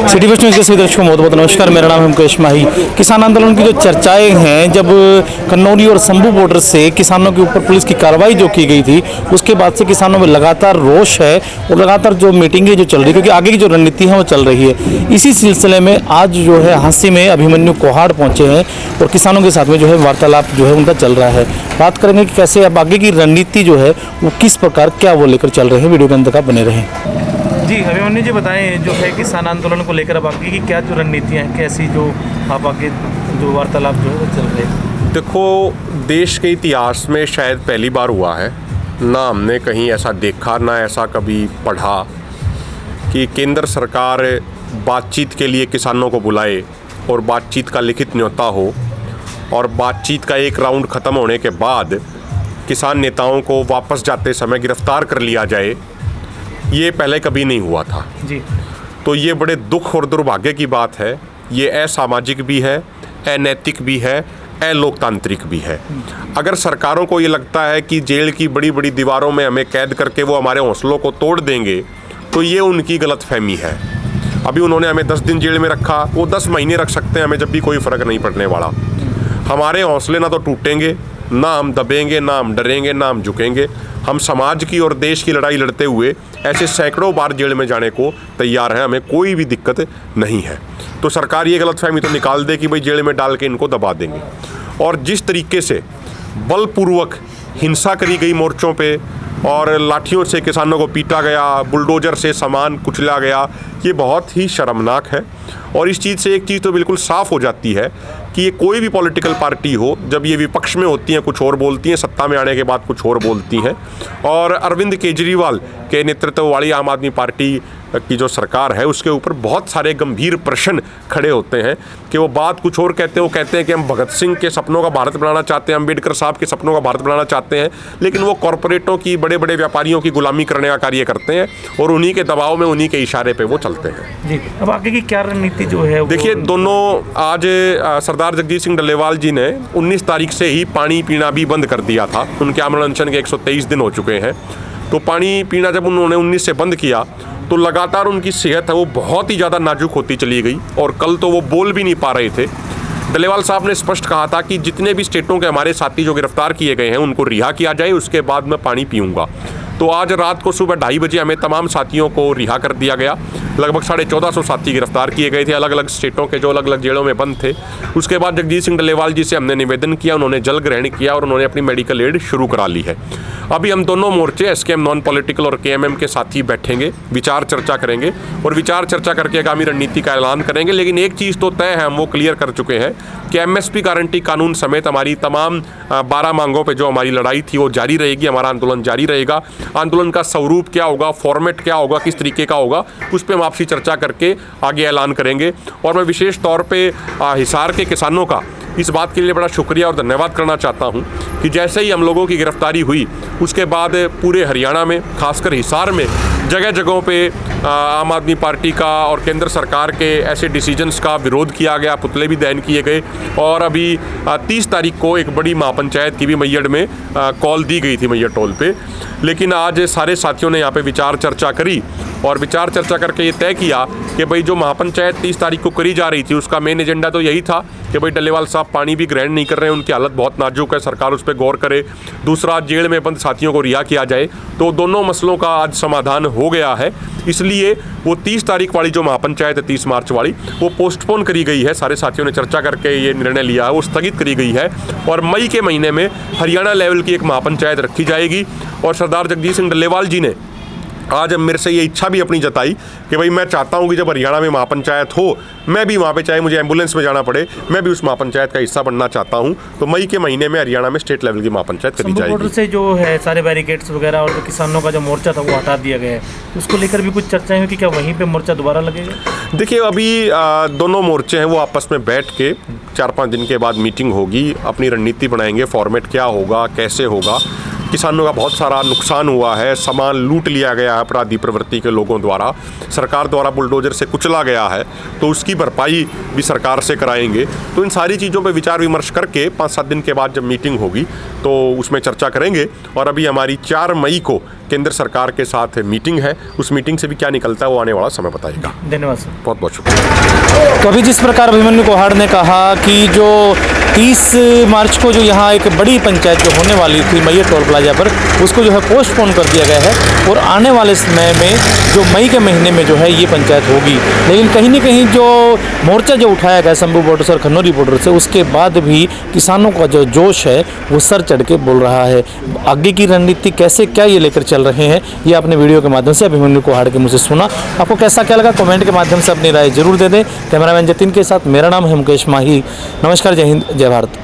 City waste news के सभी दर्शकों को बहुत बहुत नमस्कार। मेरा नाम है मुकेश माही। किसान आंदोलन की जो चर्चाएं हैं, जब कन्नौली और शंभू बॉर्डर से किसानों के ऊपर पुलिस की कार्रवाई जो की गई थी, उसके बाद से किसानों में लगातार रोष है और लगातार जो मीटिंगें जो चल रही है, क्योंकि आगे की जो रणनीति है वो चल रही है। इसी सिलसिले में आज जो है हांसी में अभिमन्यु कोहाड़ पहुंचे हैं और किसानों के साथ में जो है वार्तालाप जो है उनका चल रहा है। बात करेंगे कि कैसे अब आगे की रणनीति जो है वो किस प्रकार क्या वो लेकर चल रहे हैं। वीडियो के अंदर आप बने रहें। जी अभिमन्यु जी, बताएं जो है किसान आंदोलन को लेकर अब आगे की क्या जो रणनीतियाँ हैं, कैसी जो आप आगे जो वार्तालाप जो है वो चल रहे हैं। देखो, देश के इतिहास में शायद पहली बार हुआ है, ना हमने कहीं ऐसा देखा ना ऐसा कभी पढ़ा कि केंद्र सरकार बातचीत के लिए किसानों को बुलाए और बातचीत का लिखित न्योता हो और बातचीत का एक राउंड ख़त्म होने के बाद किसान नेताओं को वापस जाते समय गिरफ्तार कर लिया जाए। ये पहले कभी नहीं हुआ था जी। तो ये बड़े दुख और दुर्भाग्य की बात है। ये असामाजिक भी है, अनैतिक भी है, अलोकतांत्रिक भी है। अगर सरकारों को ये लगता है कि जेल की बड़ी बड़ी दीवारों में हमें कैद करके वो हमारे हौसलों को तोड़ देंगे, तो ये उनकी गलतफहमी है। अभी उन्होंने हमें 10 दिन जेल में रखा, वो 10 महीने रख सकते हैं, हमें जब भी कोई फ़र्क नहीं पड़ने वाला। हमारे हौसले ना तो टूटेंगे, ना हम दबेंगे, ना हम डरेंगे, ना हम झुकेंगे। हम समाज की और देश की लड़ाई लड़ते हुए ऐसे सैकड़ों बार जेल में जाने को तैयार हैं, हमें कोई भी दिक्कत नहीं है। तो सरकार ये गलतफहमी तो निकाल दे कि भाई जेल में डाल के इनको दबा देंगे। और जिस तरीके से बलपूर्वक हिंसा करी गई मोर्चों पे और लाठियों से किसानों को पीटा गया, बुलडोजर से सामान कुचला गया, ये बहुत ही शर्मनाक है। और इस चीज़ से एक चीज़ तो बिल्कुल साफ़ हो जाती है कि ये कोई भी पॉलिटिकल पार्टी हो, जब ये विपक्ष में होती हैं कुछ और बोलती हैं, सत्ता में आने के बाद कुछ और बोलती हैं। और अरविंद केजरीवाल के नेतृत्व वाली आम आदमी पार्टी की जो सरकार है, उसके ऊपर बहुत सारे गंभीर प्रश्न खड़े होते हैं कि वो बात कुछ और कहते हैं। वो कहते हैं कि हम भगत सिंह के सपनों का भारत बनाना चाहते हैं, अम्बेडकर साहब के सपनों का भारत बनाना चाहते हैं, लेकिन वो कॉरपोरेटों की, बड़े बड़े व्यापारियों की गुलामी करने का कार्य करते हैं और उन्हीं के दबाव में, उन्हीं के इशारे पे वो चलते हैं। जी, अब आगे की क्या रणनीति जो है? देखिए, दोनों आज सरदार जगजीत सिंह डल्लेवाल जी ने 19 तारीख से ही पानी पीना भी बंद कर दिया था। उनके आमरण अनशन के 123 दिन हो चुके हैं। तो पानी पीना जब उन्होंने 19 से बंद किया तो लगातार उनकी सेहत है वो बहुत ही ज़्यादा नाजुक होती चली गई और कल तो वो बोल भी नहीं पा रहे थे। डल्लेवाल साहब ने स्पष्ट कहा था कि जितने भी स्टेटों के हमारे साथी जो गिरफ्तार किए गए हैं उनको रिहा किया जाए, उसके बाद मैं पानी पीऊँगा। तो आज रात को सुबह 2:30 बजे हमें तमाम साथियों को रिहा कर दिया गया। लगभग 1450 साथी गिरफ्तार किए गए थे, अलग अलग स्टेटों के, जो अलग अलग जेलों में बंद थे। उसके बाद जगजीत सिंह डल्लेवाल जी से हमने निवेदन किया, उन्होंने जल ग्रहण किया और उन्होंने अपनी मेडिकल एड शुरू करा ली है। अभी हम दोनों मोर्चे, एसकेएम नॉन पॉलिटिकल और केएमएम के साथी बैठेंगे, विचार चर्चा करेंगे और विचार चर्चा करके आगामी रणनीति का ऐलान करेंगे। लेकिन एक चीज़ तो तय है, हम वो क्लियर कर चुके हैं कि एमएसपी गारंटी कानून समेत हमारी तमाम 12 मांगों पर जो हमारी लड़ाई थी वो जारी रहेगी, हमारा आंदोलन जारी रहेगा। आंदोलन का स्वरूप क्या होगा, फॉर्मेट क्या होगा, किस तरीके का होगा, उस पर हम आपसी चर्चा करके आगे ऐलान करेंगे। और मैं विशेष तौर पे हिसार के किसानों का इस बात के लिए बड़ा शुक्रिया और धन्यवाद करना चाहता हूं कि जैसे ही हम लोगों की गिरफ्तारी हुई, उसके बाद पूरे हरियाणा में, खासकर हिसार में, जगह जगहों पे आम आदमी पार्टी का और केंद्र सरकार के ऐसे डिसीजंस का विरोध किया गया, पुतले भी दहन किए गए। और अभी 30 तारीख को एक बड़ी महापंचायत की भी मैयड़ में कॉल दी गई थी, मैयड़ टोल पे। लेकिन आज सारे साथियों ने यहाँ पे विचार चर्चा करी और विचार चर्चा करके ये तय किया कि भाई जो महापंचायत 30 तारीख को करी जा रही थी, उसका मेन एजेंडा तो यही था कि भाई डल्लेवाल साहब पानी भी ग्रहण नहीं कर रहे हैं, उनकी हालत बहुत नाजुक है, सरकार उस पर गौर करे। दूसरा, जेल में बंद साथियों को रिहा किया जाए। तो दोनों मसलों का आज समाधान हो गया है, इसलिए वो 30 तारीख वाली जो महापंचायत है, 30 मार्च वाली, वो पोस्टपोन करी गई है। सारे साथियों ने चर्चा करके ये निर्णय लिया है, वो स्थगित करी गई है और मई के महीने में हरियाणा लेवल की एक महापंचायत रखी जाएगी। और सरदार जगजीत सिंह डल्लेवाल जी ने आज मेरे से ये इच्छा भी अपनी जताई कि भाई मैं चाहता हूँ कि जब हरियाणा में महापंचायत हो, मैं भी वहाँ पे, चाहे मुझे एम्बुलेंस में जाना पड़े, मैं भी उस महापंचायत का हिस्सा बनना चाहता हूँ। तो मई के महीने में हरियाणा में स्टेट लेवल की महापंचायत करी जाएगी। बॉर्डर से जो है सारे बैरिकेड्स वगैरह और जो किसानों का जो मोर्चा था वो हटा दिया गया है, उसको लेकर भी कुछ चर्चाएं हुई कि क्या वहीं पर मोर्चा दोबारा लगेगा? देखिए, अभी दोनों मोर्चे हैं वो आपस में बैठ के 4-5 दिन के बाद मीटिंग होगी, अपनी रणनीति बनाएंगे, फॉर्मेट क्या होगा, कैसे होगा। किसानों का बहुत सारा नुकसान हुआ है, सामान लूट लिया गया है अपराधी प्रवृत्ति के लोगों द्वारा, सरकार द्वारा बुलडोजर से कुचला गया है, तो उसकी भरपाई भी सरकार से कराएंगे। तो इन सारी चीज़ों पे विचार विमर्श करके 5-7 दिन के बाद जब मीटिंग होगी तो उसमें चर्चा करेंगे। और अभी हमारी 4 मई को केंद्र सरकार के साथ मीटिंग है, उस मीटिंग से भी क्या निकलता है वो आने वाला समय बताएगा। धन्यवाद सर। बहुत बहुत शुक्रिया। तो अभी जिस प्रकार अभिमन्यु कोहाड़ ने कहा कि जो 30 मार्च को जो यहाँ एक बड़ी पंचायत जो होने वाली थी मैयर टोल प्लाजा पर, उसको जो है पोस्टपोन कर दिया गया है और आने वाले समय में जो मई के महीने में जो है ये पंचायत होगी। लेकिन कहीं ना कहीं जो मोर्चा जो उठाया गया शंभू बॉर्डर से और खन्नौरी बॉर्डर से, उसके बाद भी किसानों का जो जोश है वो सर चढ़ के बोल रहा है। आगे की रणनीति कैसे क्या ये लेकर चल रहे हैं, ये आपने वीडियो के माध्यम से अभिमन्यु कोहाड़ के मुँह से सुना। आपको कैसा क्या लगा कमेंट के माध्यम से अपनी राय जरूर दे दें। कैमरामैन जतिन के साथ मेरा नाम है मुकेश माही। नमस्कार, जय हिंद, जय भारत।